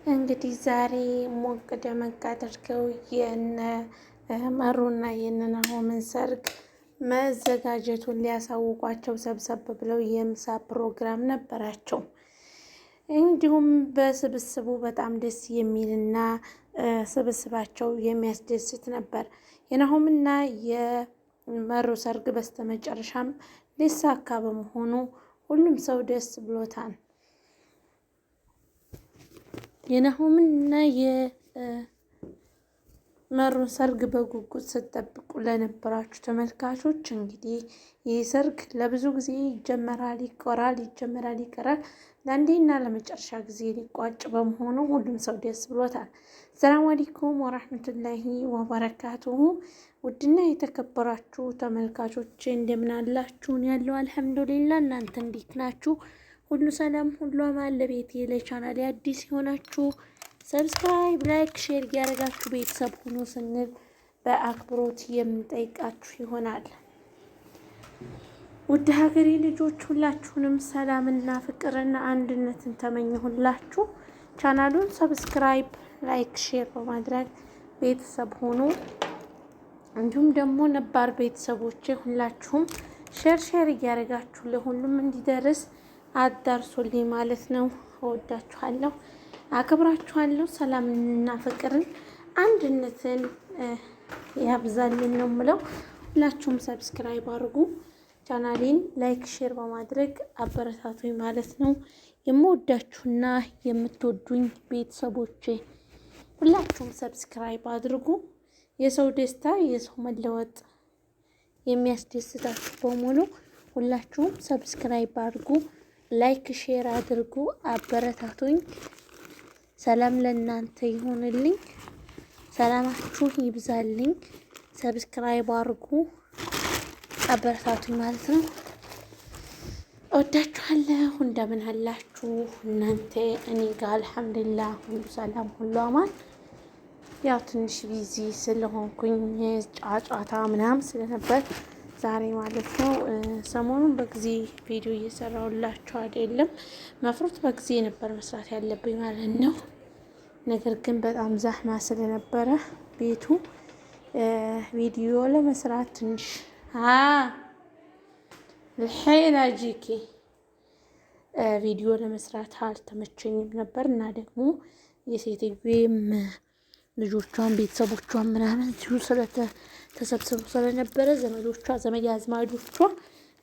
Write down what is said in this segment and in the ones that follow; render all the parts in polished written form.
እንግዲህ ዛሬ ሞቅ ደመቅ አድርገው የነ መሩና የነ ናሆምን ሰርግ መዘጋጀቱን ሊያሳውቋቸው ሰብሰብ ብለው የምሳ ፕሮግራም ነበራቸው። እንዲሁም በስብስቡ በጣም ደስ የሚልና ስብስባቸው የሚያስደስት ነበር። የናሆምና የመሩ ሰርግ በስተመጨረሻም ሊሳካ በመሆኑ ሁሉም ሰው ደስ ብሎታል። የናሆምና የመሩን ሰርግ በጉጉት ስትጠብቁ ለነበራችሁ ተመልካቾች እንግዲህ ይህ ሰርግ ለብዙ ጊዜ ይጀመራል፣ ይቀራል። ለአንዴና ለመጨረሻ ጊዜ ሊቋጭ በመሆኑ ሁሉም ሰው ደስ ብሎታል። ሰላም አለይኩም ወራህመቱላሂ ወበረካቱሁ። ውድና የተከበራችሁ ተመልካቾች እንደምን አላችሁን? ያለው አልሐምዱሊላህ። እናንተ እንዴት ናችሁ? ሁሉ ሰላም፣ ሁሉ አማን። ለቤቴ ለቻናሌ አዲስ የሆናችሁ ሰብስክራይብ፣ ላይክ፣ ሼር እያደረጋችሁ ቤተሰብ ሁኑ ስንል በአክብሮት የምንጠይቃችሁ ይሆናል። ውድ ሀገሬ ልጆች ሁላችሁንም ሰላምና ፍቅርና አንድነትን ተመኘሁላችሁ። ቻናሉን ሰብስክራይብ፣ ላይክ፣ ሼር በማድረግ ቤተሰብ ሁኑ። እንዲሁም ደግሞ ነባር ቤተሰቦቼ ሁላችሁም ሼር እያደረጋችሁ ለሁሉም እንዲደርስ አዳርሱልኝ ማለት ነው። እወዳችኋለሁ፣ አክብራችኋለሁ። ሰላምና ፍቅርን አንድነትን ያብዛልን ነው የምለው። ሁላችሁም ሰብስክራይብ አድርጉ፣ ቻናሌን ላይክ ሼር በማድረግ አበረታቱኝ ማለት ነው። የምወዳችሁና የምትወዱኝ ቤተሰቦቼ ሁላችሁም ሰብስክራይብ አድርጉ። የሰው ደስታ የሰው መለወጥ የሚያስደስታችሁ በሙሉ ሁላችሁም ሰብስክራይብ አድርጉ፣ ላይክ ሼር አድርጉ፣ አበረታቱኝ። ሰላም ለእናንተ ይሆንልኝ፣ ሰላማችሁ ይብዛልኝ። ሰብስክራይብ አድርጉ፣ አበረታቱኝ ማለት ነው። እወዳችኋለሁ። እንደምን አላችሁ እናንተ? እኔ ጋር አልሐምዱሊላህ ሁሉ ሰላም፣ ሁሉ አማን። ያው ትንሽ ቢዚ ስለሆንኩኝ ጫጫታ ምናምን ስለነበር ዛሬ ማለት ነው። ሰሞኑን በጊዜ ቪዲዮ እየሰራሁላችሁ አይደለም። መፍሩት በጊዜ ነበር መስራት ያለብኝ ማለት ነው። ነገር ግን በጣም ዛህማ ስለነበረ ቤቱ ቪዲዮ ለመስራት ትንሽ ልሄላጂኪ ቪዲዮ ለመስራት አልተመቸኝም ነበር እና ደግሞ የሴትዬም ልጆቿን ቤተሰቦቿን ምናምን እዚሁ ተሰብስበው ስለነበረ ዘመዶቿ ዘመድ አዝማዶቿ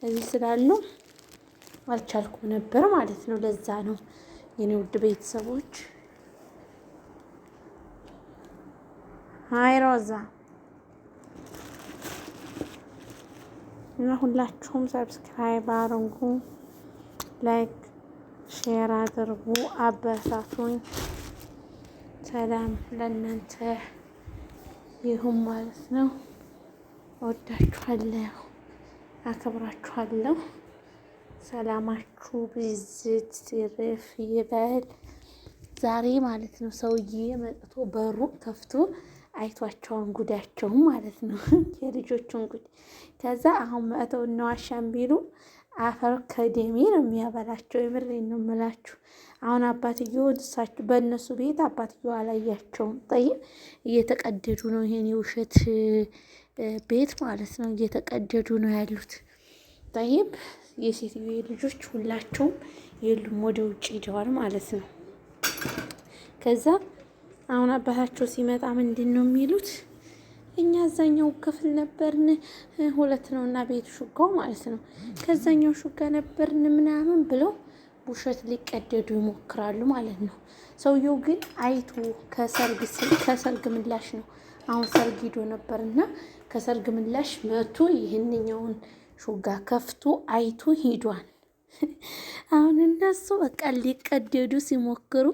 እዚህ ስላሉ አልቻልኩም ነበር ማለት ነው። ለዛ ነው የኔ ውድ ቤተሰቦች። አይ ሮዛ እና ሁላችሁም ሰብስክራይብ አድርጉ፣ ላይክ ሼር አድርጉ፣ አበረታቱኝ። ሰላም ለእናንተ ይሁን ማለት ነው። እወዳችኋለሁ፣ አከብራችኋለሁ። ሰላማችሁ ብዝት ሲርፍ ይበል። ዛሬ ማለት ነው ሰውዬ መጥቶ በሩ ከፍቶ አይቷቸውን ጉዳቸውን ማለት ነው የልጆቹን ጉድ። ከዛ አሁን መጥተው እነዋሻም ቢሉ አፈር ከደሜ ነው የሚያበላቸው። የምሬን ነው የምላችሁ። አሁን አባትየው እሳቸው በእነሱ ቤት አባትየው አላያቸውም። ጠይብ እየተቀደዱ ነው። ይሄን የውሸት ቤት ማለት ነው እየተቀደዱ ነው ያሉት። ጠይብ የሴትዮ ልጆች ሁላቸውም የሉም፣ ወደ ውጭ ሄደዋል ማለት ነው። ከዛ አሁን አባታቸው ሲመጣ ምንድን ነው የሚሉት? እኛ አዛኛው ክፍል ነበርን፣ ሁለት ነው እና ቤቱ ሹጋው ማለት ነው። ከዛኛው ሹጋ ነበርን ምናምን ብለው ውሸት ሊቀደዱ ይሞክራሉ ማለት ነው። ሰውየው ግን አይቶ ከሰርግ ምላሽ ነው። አሁን ሰርግ ሂዶ ነበርና ከሰርግ ምላሽ መቶ ይህንኛውን ሹጋ ከፍቶ አይቶ ሂዷል። አሁን እነሱ በቃ ሊቀደዱ ሲሞክሩ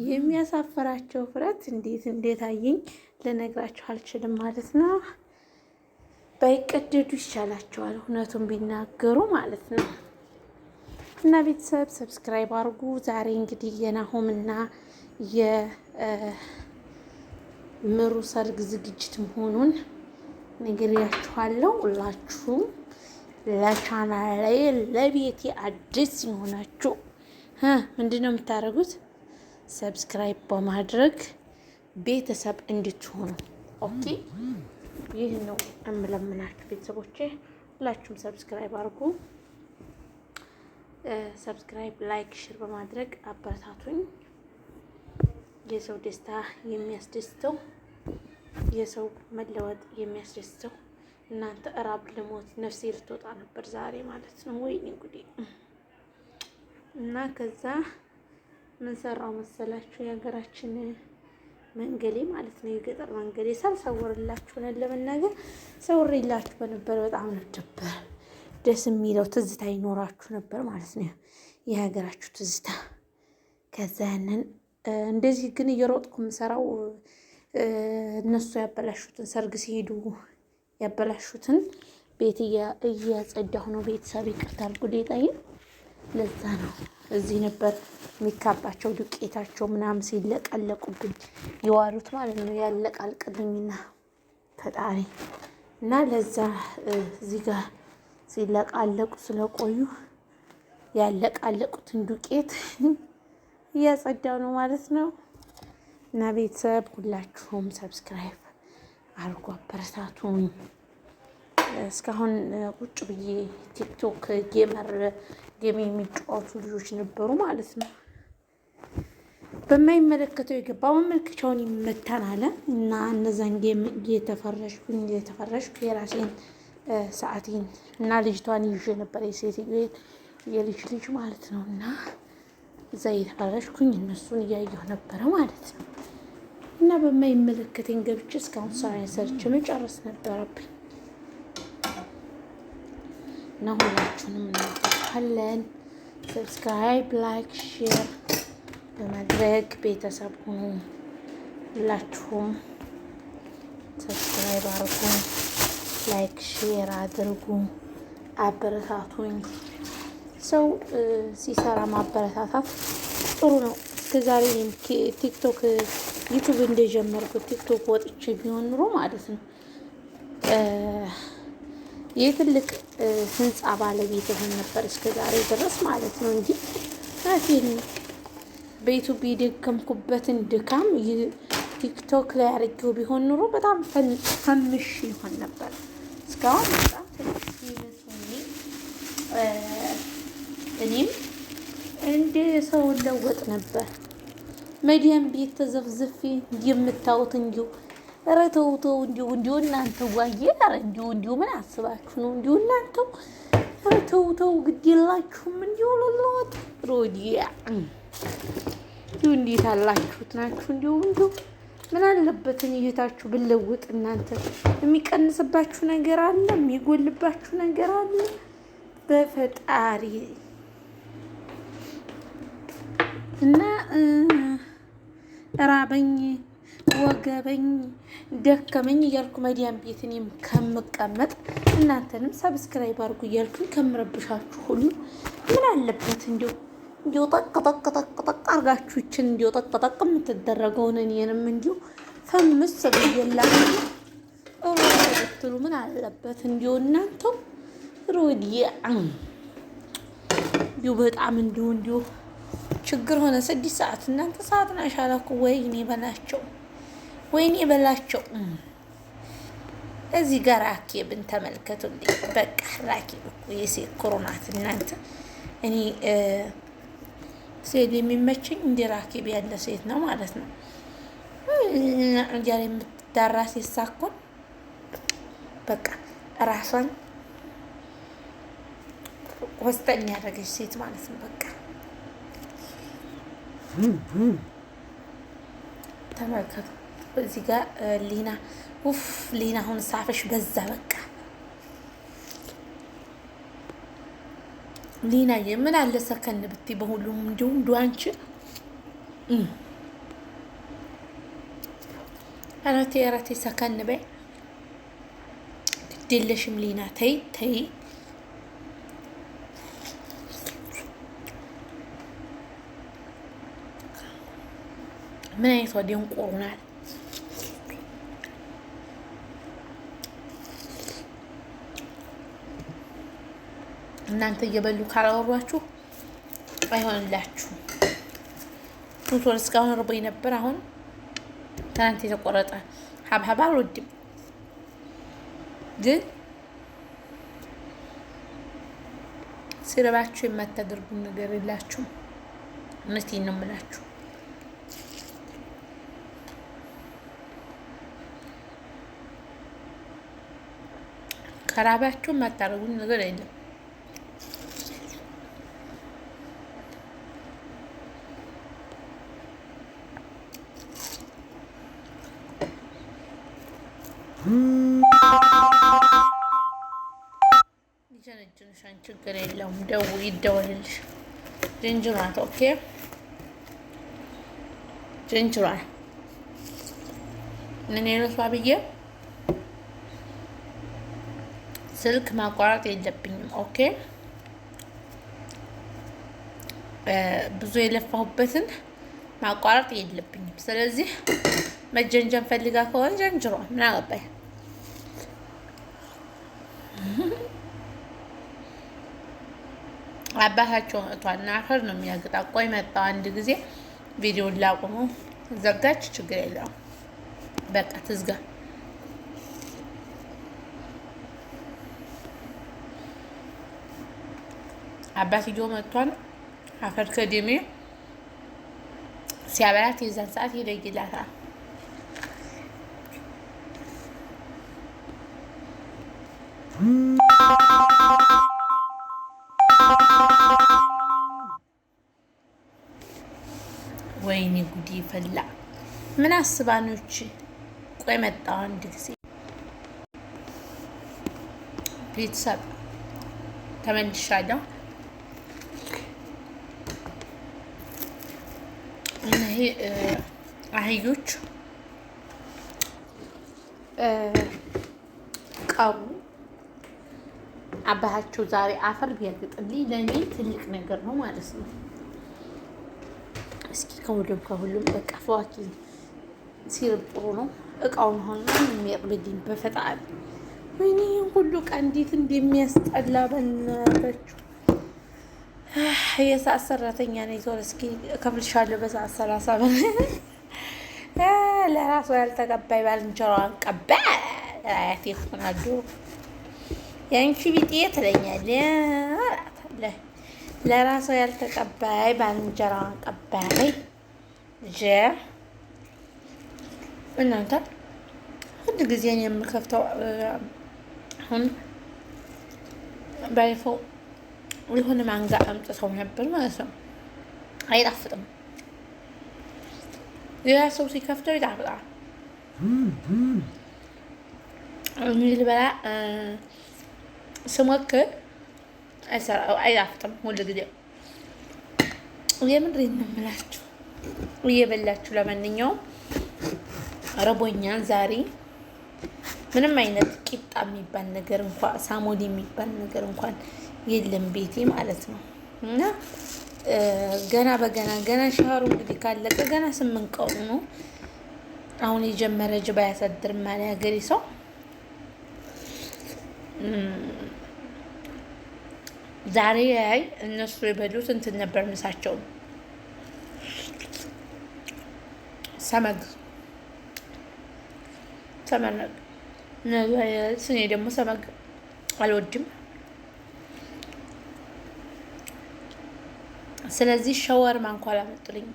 የሚያሳፈራቸው ፍረት እንዴት አየኝ ልነግራችሁ አልችልም ማለት ነው። ባይቀደዱ ይሻላቸዋል እውነቱን ቢናገሩ ማለት ነው። እና ቤተሰብ ሰብስክራይብ አድርጉ። ዛሬ እንግዲህ የናሆምና የምሩ ሰርግ ዝግጅት መሆኑን ነግሬያችኋለሁ። ሁላችሁም ለቻናሌ ለቤቴ አዲስ የሆናችሁ ምንድን ነው የምታደርጉት? ሰብስክራይብ በማድረግ ቤተሰብ እንድትሆኑ ኦኬ። ይህ ነው እምለምናችሁ ቤተሰቦቼ፣ ሁላችሁም ሰብስክራይብ አድርጉ። ሰብስክራይብ፣ ላይክ፣ ሼር በማድረግ አበረታቱኝ። የሰው ደስታ የሚያስደስተው የሰው መለወጥ የሚያስደስተው እናንተ እራብ ልሞት ነፍሴ ልትወጣ ነበር ዛሬ ማለት ነው። ወይኔ እንግዲህ እና ከዛ ምን ሰራው መሰላችሁ? የሀገራችን መንገሌ ማለት ነው፣ የገጠር መንገሌ ሳልሰውርላችሁ ነው ለመናገር ሰውሬላችሁ በነበር በጣም ነበር ደስ የሚለው ትዝታ ይኖራችሁ ነበር ማለት ነው፣ የሀገራችሁ ትዝታ። ከዛ ያንን እንደዚህ ግን እየሮጥኩ የምሰራው እነሱ ያበላሹትን ሰርግ ሲሄዱ ያበላሹትን ቤት እያጸዳሁ ነው። ቤተሰብ ይቅርታ አድርጉልኝ፣ ለዛ ነው እዚህ ነበር የሚካባቸው ዱቄታቸው ምናምን ሲለቀለቁብኝ የዋሉት ማለት ነው። ያለቃልቅልኝና ፈጣሪ እና ለዛ እዚህ ጋር ሲለቃለቁ ስለቆዩ ያለቃለቁትን ዱቄት እያጸዳው ነው ማለት ነው። እና ቤተሰብ ሁላችሁም ሰብስክራይብ አድርጎ አበረታቱኝ። እስካሁን ቁጭ ብዬ ቲክቶክ ጌም የሚጫወቱ ልጆች ነበሩ ማለት ነው። በማይመለከተው የገባ መመልከቻውን ይመታን አለ እና እነዛን ጌም እየተፈረሽኩ የራሴን ሰዓቴን እና ልጅቷን ይዤ ነበር፣ የልጅ ልጅ ማለት ነው። እና እዛ እየተፈረሽኩኝ እነሱን እያየሁ ነበረ ማለት ነው። እና በማይመለከተኝ ገብቼ እስካሁን ስራ ሰርቼ መጨረስ ነበረብኝ። እና ሁላችሁንም እናውቃለን። ሰብስክራይብ፣ ላይክ፣ ሼር በማድረግ ቤተሰብ ሁኑ። ሁላችሁም ሰብስክራይብ አድርጉ፣ ላይክ ሼር አድርጉ፣ አበረታቱኝ። ሰው ሲሰራ ማበረታታት ጥሩ ነው። እስከዛሬ ቲክቶክ ዩቱብ እንደጀመርኩት ቲክቶክ ወጥቼ ቢሆን ኑሮ ማለት ነው የትልቅ ህንፃ ባለቤት ሆን ነበር እስከዛሬ ድረስ ማለት ነው እንጂ ራሴን በዩቱብ የደከምኩበትን ድካም ቲክቶክ ላይ አድርጌው ቢሆን ኑሮ በጣም ፈምሽ ይሆን ነበር። እስካሁን በጣም ትንሽ እኔም እንደ ሰው ለወጥ ነበር። መዲያም ቤት ተዘፍዝፌ የምታዩት እንዲሁ ኧረ ተው ተው፣ እንዲሁ እናንተ ዋዬ፣ ኧረ እንዲሁ ምን አስባችሁ ነው? እንዲሁ እናንተው ኧረ ተው ተው፣ ግድ የላችሁም እንዲሁ ለለወጥ ሮዲያ እንዴት አላችሁት ናችሁ? እንዲሁ ምን አለበትን ይሄታችሁ ብለውጥ? እናንተ የሚቀንስባችሁ ነገር አለ? የሚጎልባችሁ ነገር አለ? በፈጣሪ እና ራበኝ፣ ወገበኝ፣ ደከመኝ እያልኩ መዲያም ቤት እኔም ከምቀመጥ እናንተንም ሰብስክራይብ አድርጉ እያልኩኝ ከምረብሻችሁ ሁሉ ምን አለበት እንዲሁ ጠቅ አርጋችሁ ይችን እንዲሁ ጠቅ የምትደረገውን እኔንም እንዲሁ ፈምስ ብዬላችሁ ብትሉ ምን አለበት? እንዲሁ እናንተው ሮዲያ እንዲሁ በጣም እንዲሁ ችግር ሆነ። 6 ሰዓት እናንተ ሰዓት ናሻላኩ። ወይኔ በላቸው። እዚህ ጋር ራኬብን ተመልከቱልኝ። በቃ ራኬብ እኮ የሴት ኮሮናት እናንተ። እኔ ሴት የሚመቸኝ እንደ ራኬብ ያለ ሴት ነው ማለት ነው። እንጀራ የምትዳራ ሴት ሳኮን በቃ ራሷን ወስጠኝ ያደረገች ሴት ማለት ነው። በቃ ተመልከቱ። እዚህ ጋር ሊና አሁን ሳፈሽ በዛ። በቃ ሊና የምን አለ ሰከን ብትይ በሁሉም እንዲሁ አንቺ አራቴ ሰከን በይ። ግድ የለሽም ሊና፣ ተይ። ምን አይነት ወዲን ቆሩናል። እናንተ እየበሉ ካላወሯችሁ አይሆንላችሁም። ቶሎ እስካሁን ርቦኝ ነበር። አሁን ትናንት የተቆረጠ ሀብሀብ አልወድም፣ ግን ሲርባችሁ የማታደርጉን ነገር የላችሁም። እውነቴን ነው የምላችሁ። ከራባችሁ የማታደርጉን ነገር የለም። ጀነጅንሻን ችግር የለውም። ይደወልልሽ። ጅንጅሯት ኦኬ፣ ጅንጅሯን እኔ ለሷ ብዬ ስልክ ማቋረጥ የለብኝም። ኦኬ ብዙ የለፋሁበትን ማቋረጥ የለብኝም። ስለዚህ መጀንጀን ፈልጋ ከሆነ ጀንጅሯ ምን አገባኝ። አባታቸው መጥቷልና አፈር ነው የሚያግጣ። ቆይ መጣው አንድ ጊዜ ቪዲዮን ላቁመው። ዘጋች፣ ችግር የለውም በቃ ትዝጋ። አባትየው መጥቷል። አፈር ከደሜ ሲያበላት የዛን ሰዓት ይለይላታል። ወይኔ ጉዲ ፈላ። ምን አስባኖች? ቆይ መጣሁ አንድ ጊዜ ቤተሰብ ተመልሻለሁ። ይሄ አህዮች ቀሩ። አባታቸው ዛሬ አፈር ቢያግጥልኝ ለእኔ ትልቅ ነገር ነው ማለት ነው። እስኪ ከሁሉም በቃ ፈዋኪ ሲርብ ጥሩ ነው። እቃውን ሆና የሚያቅብልኝ በፈጣሪ። ወይኔ ሁሉ ዕቃ እንዴት እንደሚያስጠላ በእናታችሁ። የሰዓት ሰራተኛ ነኝ። ዞር እስኪ እከፍልሻለሁ በሰዓት 30 ብር። ለራሷ ያልተቀባይ ባልንጀራዋን ቀባይ አያቴ ሆናሉ። የአንቺ ቢጤ ትለኛለህ። ለራሷ ያልተቀባይ ባልንጀራዋን ቀባይ። እናንተ አንድ ጊዜ ነው የምከፍተው። አሁን ባይፈው የሆነ ማንጋ አምጥተው ነበር ማለት ነው። አይጣፍጥም። ሌላ ሰው ሲከፍተው ይጣፍጣል። ልበላ ስሞክር አይጣፍጥም። ሁሉ ጊዜ የምንድን ነው የምላችሁ እየበላችሁ። ለማንኛውም ረቦኛን ዛሬ ምንም አይነት ቂጣ የሚባል ነገር እንኳን ሳሞኒ የሚባል ነገር እንኳን የለም ቤቴ ማለት ነው። እና ገና ሻሩ እንግዲህ ካለቀ ገና 8 ቀኑ ነው። አሁን የጀመረ ጅባ ያሳድር ማለት ሀገሬ ሰው ዛሬ ያይ እነሱ የበሉት እንትን ነበር ምሳቸው ሰመግ እኔ ደግሞ ሰመግ አልወድም። ስለዚህ ሸወርማ እንኳን አላመጡልኝም።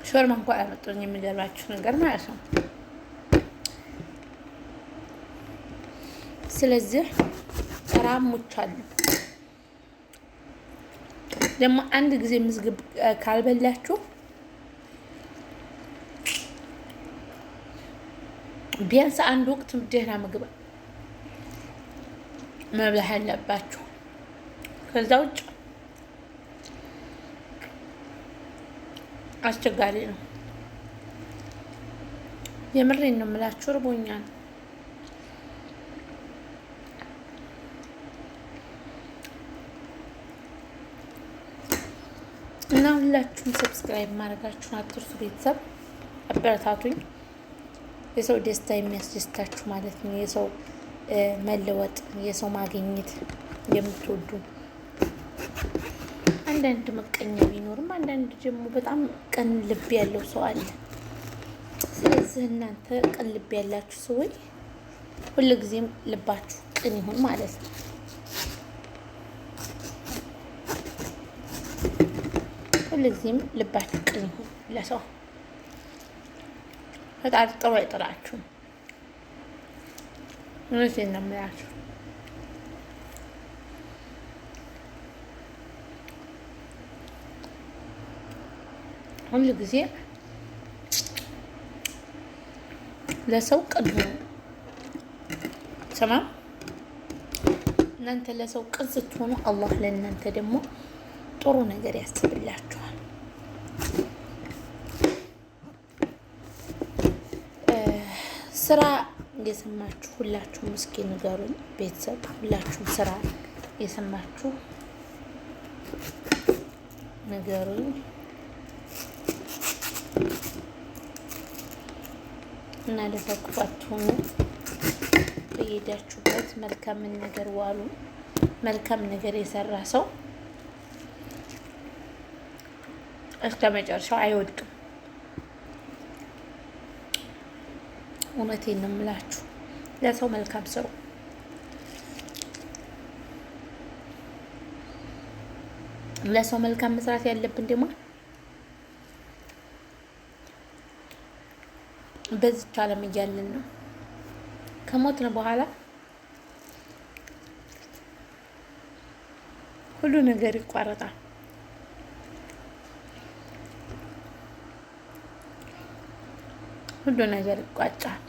ሸወርማ እንኳን አላመጡልኝም። የሚገርማችሁ ነገር ማለት ነው። ስለዚህ ራሞች አሉ። ደግሞ አንድ ጊዜ ምግብ ካልበላችሁ ቢያንስ አንድ ወቅት ደህና ምግብ መብላት ያለባችሁ። ከዛ ውጭ አስቸጋሪ ነው። የምሬን ነው የምላችሁ። እርቦኛል እና ሁላችሁም ሰብስክራይብ ማድረጋችሁን አትርሱ። ቤተሰብ አበረታቱኝ። የሰው ደስታ የሚያስደስታችሁ ማለት ነው። የሰው መለወጥ፣ የሰው ማግኘት የምትወዱ አንዳንድ ምቀኛ ቢኖርም አንዳንድ ደግሞ በጣም ቅን ልብ ያለው ሰው አለ። ስለዚህ እናንተ ቅን ልብ ያላችሁ ሰዎች ሁልጊዜም ልባችሁ ቅን ይሁን ማለት ነው። ሁልጊዜም ልባችሁ ቅን ይሁን ለሰው። ፈጣሪ ጥሩ አይጥላችሁም። እውነቴን ነው የምላችሁ። ሁሉ ጊዜ ለሰው ቅን ሁኑ። ሰማ እናንተ ለሰው ቅን ስትሆኑ አላህ ለእናንተ ደግሞ ጥሩ ነገር ያስብላችኋል። ስራ የሰማችሁ ሁላችሁም እስኪ ንገሩኝ። ቤተሰብ ሁላችሁም ስራ የሰማችሁ ንገሩኝ። እና ለሰው ክፉ አትሁኑ። በሄዳችሁበት መልካምን ነገር ዋሉ። መልካም ነገር የሰራ ሰው እስከ መጨረሻው አይወድቅም። እውነቴን ነው የምላችሁ። ለሰው መልካም ሰው ለሰው መልካም መስራት ያለብን ደግሞ በዚች ዓለም እያለን ነው። ከሞትን በኋላ ሁሉ ነገር ይቋረጣል። ሁሉ ነገር ይቋጫል።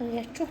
አያችሁ